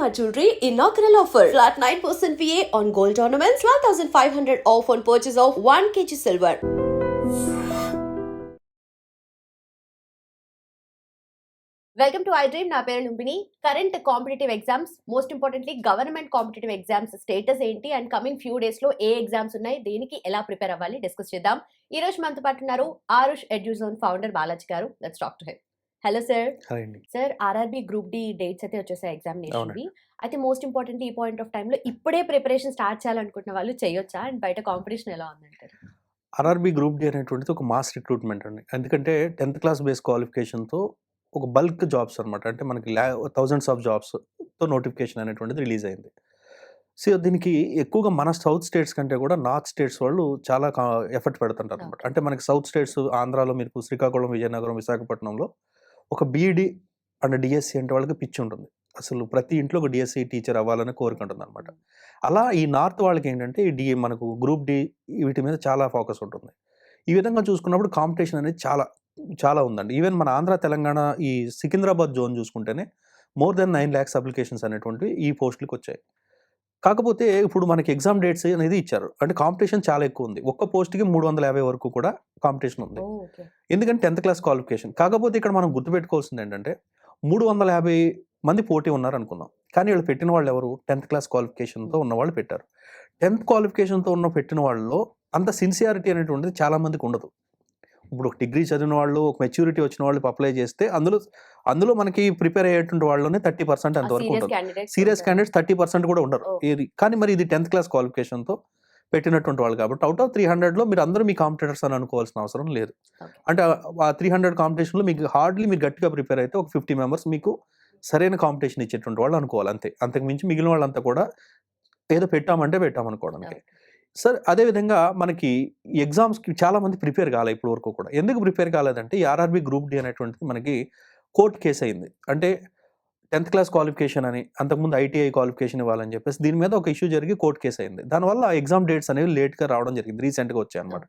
Shalimar Jewelry inaugural offer. Flat 9% VA on gold ornaments, 12,500 off on purchase of 1 kg silver. Welcome to I dream. నా పేరు Lumbini. Current competitive exams, most importantly government competitive exams status ఏంటి and coming few days లో ఏ exams ఉన్నాయి, దేనికి ఎలా prepare అవ్వాలి discuss చేద్దాం. ఈ రోజు మనతో పాటు ఉన్నారు ఆరుష్ ఎడ్యుజోన్ ఫౌండర్ బాలాజీ గారు. Let's talk to him. Hello sir. Sir, RRB group D dates అయితే వచ్చేసాయి ఎగ్జామినేషన్ వి. అయితే మోస్ట్ ఇంపార్టెంట్ ఈ పాయింట్ ఆఫ్ టైమ్ లో ఇప్పుడే ప్రిపరేషన్ స్టార్ట్ చేయాలనుకుంటున్న వాళ్ళు చేయొచ్చా? అండ్ బయట కాంపిటీషన్ ఎలా ఉందంటారు? ఆర్ఆర్బి గ్రూప్ డి అనేటువంటిది ఒక మాస్ రిక్రూట్మెంట్ అండి. ఎందుకంటే 10th క్లాస్ బేస్ క్వాలిఫికేషన్తో ఒక బల్క్ జాబ్స్ అనమాట. అంటే మనకి థౌజండ్స్ ఆఫ్ జాబ్స్తో నోటిఫికేషన్ అనేటువంటిది రిలీజ్ అయింది. సో దీనికి ఎక్కువగా మన సౌత్ స్టేట్స్ కంటే కూడా నార్త్ స్టేట్స్ వాళ్ళు చాలా ఎఫర్ట్ పెడుతుంటారు అనమాట. అంటే మనకి సౌత్ స్టేట్స్ ఆంధ్రాలో మీకు శ్రీకాకుళం, విజయనగరం, విశాఖపట్నంలో ఒక బీఈడి అండ్ డిఎస్సి అంటే వాళ్ళకి పిచ్చి ఉంటుంది. అసలు ప్రతి ఇంట్లో ఒక డిఎస్సి టీచర్ అవ్వాలని కోరుకుంటుంది అనమాట. అలా ఈ నార్త్ వాళ్ళకి ఏంటంటే ఈ మనకు గ్రూప్ డి వీటి మీద చాలా ఫోకస్ ఉంటుంది. ఈ విధంగా చూసుకున్నప్పుడు కాంపిటీషన్ అనేది చాలా చాలా ఉందండి. ఈవెన్ మన ఆంధ్ర, తెలంగాణ ఈ సికింద్రాబాద్ జోన్ చూసుకుంటేనే మోర్ దెన్ 9 lakhs అప్లికేషన్స్ అనేటువంటివి ఈ పోస్టులకు వచ్చాయి. కాకపోతే ఇప్పుడు మనకి ఎగ్జామ్ డేట్స్ అనేది ఇచ్చారు. అంటే కాంపిటీషన్ చాలా ఎక్కువ ఉంది. ఒక్క పోస్ట్కి 350 వరకు కూడా కాంపిటీషన్ ఉంది. ఎందుకంటే 10th క్లాస్ క్వాలిఫికేషన్. కాకపోతే ఇక్కడ మనం గుర్తుపెట్టుకోవాల్సింది ఏంటంటే 350 మంది పోటీ ఉన్నారు అనుకుందాం. కానీ వీళ్ళు పెట్టిన వాళ్ళు ఎవరు? 10th క్లాస్ క్వాలిఫికేషన్తో ఉన్న వాళ్ళు పెట్టారు. 10th క్వాలిఫికేషన్తో పెట్టిన వాళ్ళలో అంత సిన్సియారిటీ అనేటువంటిది చాలా మందికి ఉండదు. ఇప్పుడు ఒక డిగ్రీ చదివిన వాళ్ళు, ఒక మెచ్యూరిటీ వచ్చిన వాళ్ళు అప్లై చేస్తే అందులో మనకి ప్రిపేర్ అయ్యేటువంటి వాళ్ళలోనే 30% అంతవరకు ఉంటుంది. సీరియస్ క్యాండిడేట్స్ 30% కూడా ఉండరు. కానీ మరి ఇది 10th క్లాస్ క్వాలిఫికేషన్తో పెట్టినటువంటి వాళ్ళు కాబట్టి అవుట్ ఆఫ్ 300లో మీరు అందరూ మీ కాంపిటేటర్స్ అని అనుకోవాల్సిన అవసరం లేదు. అంటే ఆ 300 కాంపిటీషన్లో మీకు హార్డ్లీ మీరు గట్టిగా ప్రిపేర్ అయితే ఒక 50 మెంబర్స్ మీకు సరైన కాంపిటీషన్ ఇచ్చేటువంటి వాళ్ళు అనుకోవాలి అంతే. అంతకు మించి మిగిలిన వాళ్ళంతా కూడా ఏదో పెట్టామనుకోవడానికి. సార్, అదేవిధంగా మనకి ఎగ్జామ్స్కి చాలామంది ప్రిపేర్ కాలే ఇప్పటి వరకు కూడా. ఎందుకు ప్రిపేర్ కాలేదంటే ఈ ఆర్ఆర్బి గ్రూప్ డి అనేటువంటిది మనకి కోర్టు కేసు అయింది. అంటే 10th క్లాస్ క్వాలిఫికేషన్ అని, అంతకుముందు ఐటీఐ క్వాలిఫికేషన్ ఇవ్వాలని చెప్పేసి దీని మీద ఒక ఇష్యూ జరిగి కోర్టు కేసు అయింది. దానివల్ల ఎగ్జామ్ డేట్స్ అనేవి లేట్గా రావడం జరిగింది, రీసెంట్గా వచ్చాయి అనమాట.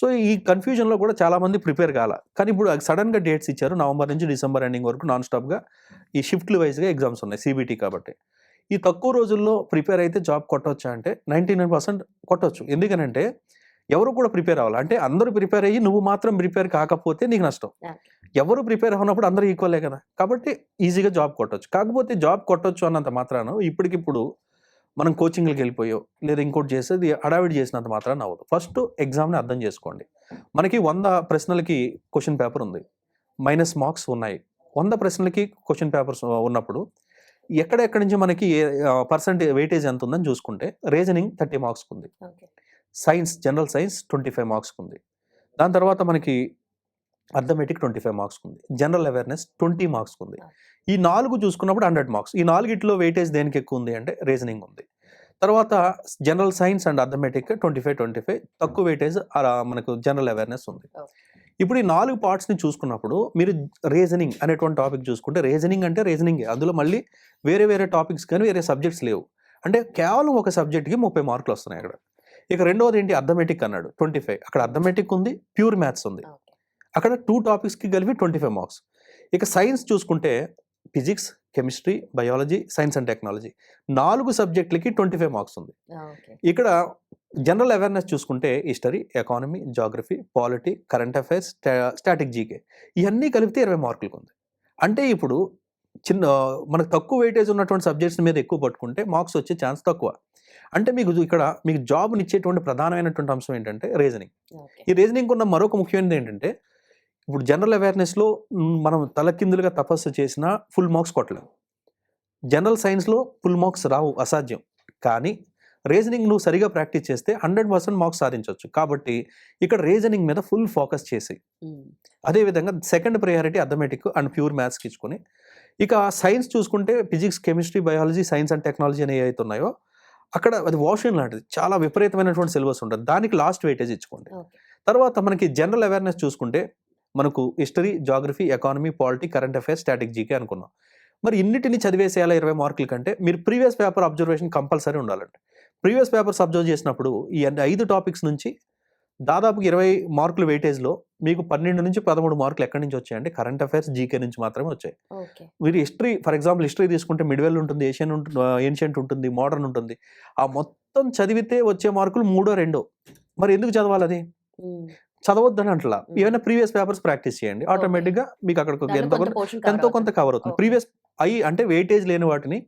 సో ఈ కన్ఫ్యూజన్లో కూడా చాలామంది ప్రిపేర్ కాల. కానీ ఇప్పుడు సడన్గా డేట్స్ ఇచ్చారు. నవంబర్ నుంచి డిసెంబర్ ఎండింగ్ వరకు నాన్ స్టాప్గా ఈ షిఫ్ట్లు వైజ్గా ఎగ్జామ్స్ ఉన్నాయి, సిబిటీ కాబట్టి. ఈ తక్కువ రోజుల్లో ప్రిపేర్ అయితే జాబ్ కొట్టవచ్చా అంటే 99% కొట్టవచ్చు. ఎందుకనంటే ఎవరు కూడా ప్రిపేర్ అవ్వాలి. అంటే అందరూ ప్రిపేర్ అయ్యి నువ్వు మాత్రం ప్రిపేర్ కాకపోతే నీకు నష్టం. ఎవరు ప్రిపేర్ అవునప్పుడు అందరూ ఈక్వలే కదా, కాబట్టి ఈజీగా జాబ్ కొట్టవచ్చు. కాకపోతే జాబ్ కొట్టవచ్చు అన్నంత మాత్రాన ఇప్పటికిప్పుడు మనం కోచింగ్కి వెళ్ళిపోయో లేదా ఇంకోటి చేసేది హడావిడి చేసినంత మాత్రాన అవ్వదు. ఫస్ట్ ఎగ్జామ్ని అర్థం చేసుకోండి. మనకి 100 ప్రశ్నలకి క్వశ్చన్ పేపర్ ఉంది, మైనస్ మార్క్స్ ఉన్నాయి. 100 ప్రశ్నలకి క్వశ్చన్ పేపర్స్ ఉన్నప్పుడు ఎక్కడెక్కడి నుంచి మనకి పర్సెంటేజ్ వెయిటేజ్ ఎంత ఉందని చూసుకుంటే రీజనింగ్ 30 మార్క్స్కి ఉంది, సైన్స్ జనరల్ సైన్స్ 25 మార్క్స్కి ఉంది, దాని తర్వాత మనకి అర్థమెటిక్ 25 మార్క్స్కి ఉంది, జనరల్ అవేర్నెస్ 20 మార్క్స్కి ఉంది. ఈ 4 చూసుకున్నప్పుడు 100 మార్క్స్. ఈ 4గిట్లో వెయిటేజ్ దేనికి ఎక్కువ ఉంది అంటే రీజనింగ్ ఉంది. తర్వాత జనరల్ సైన్స్ అండ్ అర్థమెటిక్ 25 తక్కువ వెయిటేజ్ మనకు జనరల్ అవేర్నెస్ ఉంది. ఇప్పుడు ఈ 4 పార్ట్స్ని చూసుకున్నప్పుడు మీరు రీజనింగ్ అనేటువంటి టాపిక్ చూసుకుంటే రీజనింగ్ అంటే రీజనింగే, అందులో మళ్ళీ వేరే వేరే టాపిక్స్ కానీ వేరే సబ్జెక్ట్స్ లేవు. అంటే కేవలం ఒక సబ్జెక్ట్కి 30 మార్కులు వస్తున్నాయి అక్కడ. ఇక రెండవది ఏంటి? అర్థమెటిక్ అన్నాడు 25. అక్కడ అర్థమెటిక్ ఉంది, ప్యూర్ మ్యాథ్స్ ఉంది. అక్కడ 2 టాపిక్స్కి కలిపి 25 మార్క్స్. ఇక సైన్స్ చూసుకుంటే physics, chemistry, biology, science and technology 4 సబ్జెక్టులకి 25 marks ఉంది. ఇక్కడ జనరల్ అవేర్నెస్ చూసుకుంటే history, economy, geography, polity, current affairs, static GK ఇవన్నీ కలిపితే 20 మార్కులకు ఉంది. అంటే ఇప్పుడు మనకు తక్కువ వెయిటేజ్ ఉన్నటువంటి సబ్జెక్ట్స్ మీద ఎక్కువ పట్టుకుంటే మార్క్స్ వచ్చే ఛాన్స్ తక్కువ. అంటే మీకు జాబ్ని ఇచ్చేటువంటి ప్రధానమైనటువంటి అంశం ఏంటంటే రీజనింగ్. ఈ రీజనింగ్ ఉన్న మరొక ముఖ్యమైనది ఏంటంటే ఇప్పుడు జనరల్ అవేర్నెస్లో మనం తలకిందులుగా తపస్సు చేసినా ఫుల్ మార్క్స్ కొట్టలేము. జనరల్ సైన్స్లో ఫుల్ మార్క్స్ రావు, అసాధ్యం. కానీ రీజనింగ్ నువ్వు సరిగా ప్రాక్టీస్ చేస్తే 100% మార్క్స్ సాధించవచ్చు. కాబట్టి ఇక్కడ రీజనింగ్ మీద ఫుల్ ఫోకస్ చేసి అదేవిధంగా second priority arithmetic and pure మ్యాథ్స్కి ఇచ్చుకొని, ఇక సైన్స్ చూసుకుంటే physics, chemistry, biology, science and technology అనేవి అయితే ఉన్నాయో అక్కడ అది వాషింగ్ లాంటిది, చాలా విపరీతమైనటువంటి సిలబస్ ఉంటుంది, దానికి లాస్ట్ వెయిటేజ్ ఇచ్చుకోండి. తర్వాత మనకి జనరల్ అవేర్నెస్ చూసుకుంటే మనకు history, geography, economy, polity, current affairs, static GK అనుకున్నాం. మరి ఇన్నిటిని చదివేసేయాలా 20 మార్కుల కంటే? మీరు ప్రీవియస్ పేపర్ అబ్జర్వేషన్ కంపల్సరీ ఉండాలండి. ప్రీవియస్ పేపర్స్ అబ్జర్వ్ చేసినప్పుడు ఈ 5 టాపిక్స్ నుంచి దాదాపు 20 మార్కుల వెయిటేజ్లో మీకు 12-13 మార్కులు ఎక్కడి నుంచి వచ్చాయంటే కరెంట్ అఫైర్స్, జీకే నుంచి మాత్రమే వచ్చాయి. ఓకే. మీరు హిస్టరీ ఫర్ ఎగ్జాంపుల్ హిస్టరీ తీసుకుంటే మిడివెల్ ఉంటుంది, ఏన్షియంట్ ఉంటుంది, మోడర్న్ ఉంటుంది. ఆ మొత్తం చదివితే వచ్చే మార్కులు 3, 2 మరి ఎందుకు చదవాలి అది? హ్మ్. చదవద్దని అంటలా. హ్మ్. ఏమైనా ప్రీవియస్ పేపర్స్ ప్రాక్టీస్ చేయండి. ఆటోమేటిక్‌గా మీకు అక్కడికి దాంట్లో ఎంతో కొంత కొంత పోర్షన్ కవర్ ఎంతో కొంత అవుతుంది. కవర్ అవుతుంది. ఓకే. ప్రీవియస్ అంటే వెయిటేజ్ లేని వాటిని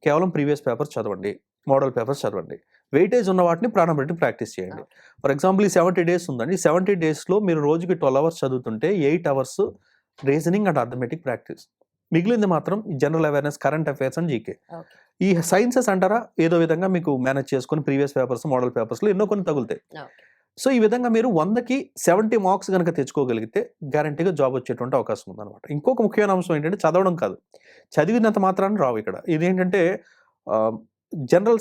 కేవలం ప్రీవియస్ పేపర్స్ చదవండి. మోడల్ పేపర్స్ చదవండి. వెయిటేజ్ ఉన్న వాటిని ప్రాణం పెట్టి ప్రాక్టీస్ చేయండి. ఓకే. ఫర్ ఎగ్జాంపుల్ ఈ 70 డేస్ ఉందండి. ఈ 70 డేస్‌లో మీరు రోజుకి 12 అవర్స్ చదువుతుంటే 8 hours reasoning and arithmetic practice. మిగిలింది మాత్రం general awareness, current affairs and GK. Okay. ఈ సైన్సెస్ అంటారా ఏదో విధంగా మీకు మేనేజ్ చేసుకొని ప్రీవియస్ పేపర్స్, మోడల్ పేపర్స్‌లో ఎన్నో కొన్ని తగులుతాయి. ఓకే. సో, ఈ విధంగా మీరు 100కి 70 మార్క్స్ గనక తెచ్చుకోగలిగితే గ్యారంటీగా జాబ్ వచ్చేటువంటి అవకాశం ఉందనమాట. ఇంకొక ముఖ్యమైన అంశం ఏంటంటే చదవడం కాదు. చదివినంత మాత్రాన రావు ఇక్కడ. ఇదేంటంటే ఆహ్, జనరల్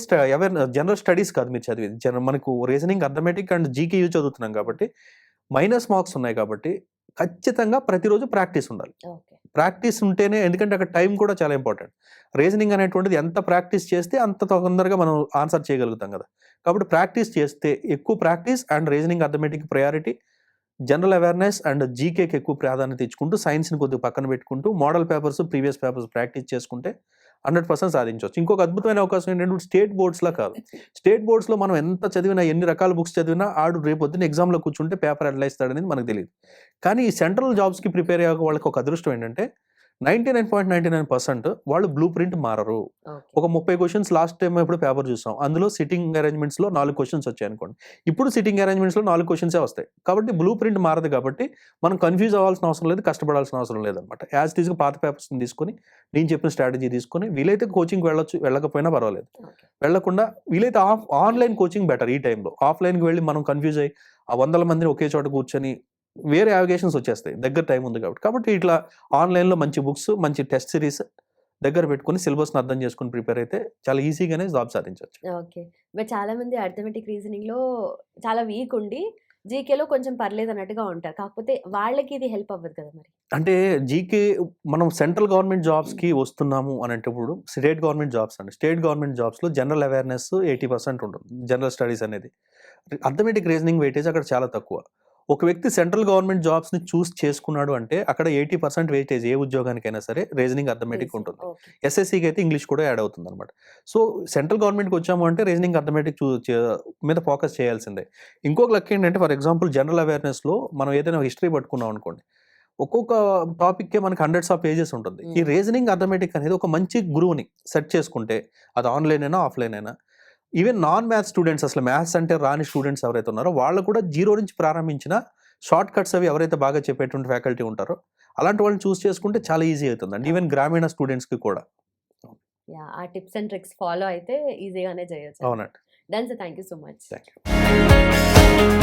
స్టడీస్ కాదు మీరు చదివేది. మనకు రీజనింగ్, అర్థమెటిక్ అండ్ జీకేయూ చదువుతున్నాం కాబట్టి మైనస్ మార్క్స్ ఉన్నాయి కాబట్టి ఖచ్చితంగా ప్రతిరోజు ప్రాక్టీస్ ఉండాలి. ఓకే. ప్రాక్టీస్ ఉంటేనే ఎందుకంటే అక్కడ టైం కూడా చాలా ఇంపార్టెంట్. రీజనింగ్ అనేటువంటిది ఎంత ప్రాక్టీస్ చేస్తే అంత తొందరగా మనం ఆన్సర్ చేయగలుగుతాం కదా! కాబట్టి ప్రాక్టీస్ చేస్తే ఎక్కువ practice and reasoning, arithmetic priority, general awareness and జీకేకి ఎక్కువ ప్రాధాన్యత ఇచ్చుకుంటూ సైన్స్‌ని కొద్దిగా పక్కన పెట్టుకుంటూ model papers, previous papers practice చేసుకుంటే 100% సాధించొచ్చు. ఇంకొక అద్భుతమైన అవకాశం ఏంటంటే స్టేట్ బోర్డ్స్‌లా కాదు. స్టేట్ బోర్డ్స్‌లో మనం ఎంత చదివినా, ఎన్ని రకాల బుక్స్ చదివినా ఆడు రేపొద్దున ఎగ్జామ్‌లో కూర్చుంటే పేపర్ ఎట్లా ఇస్తాడనేది మనకు తెలీదు. కానీ ఈ సెంట్రల్ జాబ్స్‌కి ప్రిపేర్ అయ్యే వాళ్ళకి ఒక అదృష్టం ఏంటంటే 99.99% వాళ్ళు బ్లూ ప్రింట్ మారరు. ఓకే. ఒక 30 క్వెషన్స్ లాస్ట్ టైమ్ ఎప్పుడో పేపర్ చూసాం. అందులో సిట్టింగ్ అరేంజ్‌మెంట్స్‌లో 4 క్వెషన్స్ వచ్చాయనుకోండి. ఇప్పుడు సిట్టింగ్ అరేంజ్‌మెంట్స్‌లో 4 క్వెషన్సే వస్తాయి. కాబట్టి బ్లూ ప్రింట్ మారదు కాబట్టి మనం కన్‌ఫ్యూజ్ అవ్వాల్సిన అవసరం లేదు. కష్టపడాల్సిన అవసరం లేదనమాట. యాజ్ ఇట్ ఈస్‌గా పాత పేపర్స్‌ని తీసుకొని, నేను చెప్పిన స్ట్రాటజీ తీసుకొని వీలైతే కోచింగ్‌కి వెళ్ళొచ్చు. వెళ్ళకపోయినా పర్వాలేదు. ఓకే. వెళ్ళకుండా వీలైతే ఆన్‌లైన్ కోచింగ్ బెటర్ ఈ టైంలో. ఆఫ్‌లైన్‌కి వెళ్ళి మనం కన్‌ఫ్యూజ్ అయ్యి ఆ వందల మందిని ఒకే చోట కూర్చొని వేరే అలిగేషన్స్ వచ్చేస్తాయి. దగ్గర టైం ఉంది కాబట్టి. కాబట్టి ఇట్లా ఆన్‌లైన్‌లో మంచి బుక్స్, మంచి టెస్ట్ సిరీస్ దగ్గర పెట్టుకొని సిలబస్‌ని అర్థం చేసుకొని ప్రిపేర్ అయితే చాలా ఈజీగానే జాబ్ సాధించొచ్చు. ఓకే. బట్ చాలామంది అర్థమెటిక్, రీజనింగ్‌లో చాలా వీక్ ఉండి జీకేలో కొంచెం పర్లేదన్నట్టుగా ఉంటారు. కాకపోతే వాళ్ళకి ఇది హెల్ప్ అవ్వదు కదా మరి. అంటే జీకే మనం సెంట్రల్ గవర్నమెంట్ జాబ్స్‌కి వస్తున్నాము అనేటప్పుడు స్టేట్ గవర్నమెంట్ జాబ్స్ అండి. స్టేట్ గవర్నమెంట్ జాబ్స్‌లో జనరల్ అవేర్‌నెస్ 80% ఉంటుంది. జనరల్ స్టడీస్ అనేది. అర్థమెటిక్, రీజనింగ్ వెయిటేజ్ అక్కడ చాలా తక్కువ. ఒక వ్యక్తి సెంట్రల్ గవర్నమెంట్ జాబ్స్‌ని చూస్ చేసుకున్నాడు అంటే అక్కడ 80% వెయిటేజ్ ఏ ఉద్యోగానికైనా సరే రీజనింగ్, అర్థమెటిక్ రీజనింగ్. ఉంటుంది. ఓకే. ఎస్ఎస్‌సికి అయితే ఇంగ్లీష్ కూడా యాడ్ అవుతుందనమాట. సో, సెంట్రల్ గవర్నమెంట్‌కి వచ్చాము అంటే రీజనింగ్, అర్థమెటిక్ మీద ఫోకస్ చేయాల్సిందే. ఇంకొక లక్ ఏంటంటే ఫర్ ఎగ్జాంపుల్ జనరల్ అవేర్‌నెస్‌లో మనం ఏదైనా హిస్టరీ పట్టుకున్నాం అనుకోండి. ఒక్కొక్క టాపిక్‌కే మనకి హండ్రెడ్స్ ఆఫ్ పేజెస్ ఉంటుంది. ఈ రీజనింగ్, అర్థమెటిక్ అనేది ఒక మంచి గురువుని సెట్ చేసుకుంటే అది ఆన్‌లైన్ అయినా, ఆఫ్‌లైన్ అయినా ఈవెన్ నాన్ మ్యాథ్స్ స్టూడెంట్స్ అసలు మ్యాథ్స్ అంటే రాని స్టూడెంట్స్ ఎవరైతే ఉన్నారో వాళ్ళు కూడా జీరో నుంచి ప్రారంభించిన షార్ట్ కట్స్ అవి ఎవరైతే బాగా చెప్పేటువంటి ఫ్యాకల్టీ ఉంటారో అలాంటి వాళ్ళని చూస్ చేసుకుంటే చాలా ఈజీ అవుతుందండి. ఈవెన్ గ్రామీణ స్టూడెంట్స్‌కి కూడా. యాహ్! ఆ టిప్స్ అండ్ ట్రిక్స్ ఫాలో అయితే ఈజీగానే చేయొచ్చు. అవునండి. Done sir. Thank you so much. Thank you.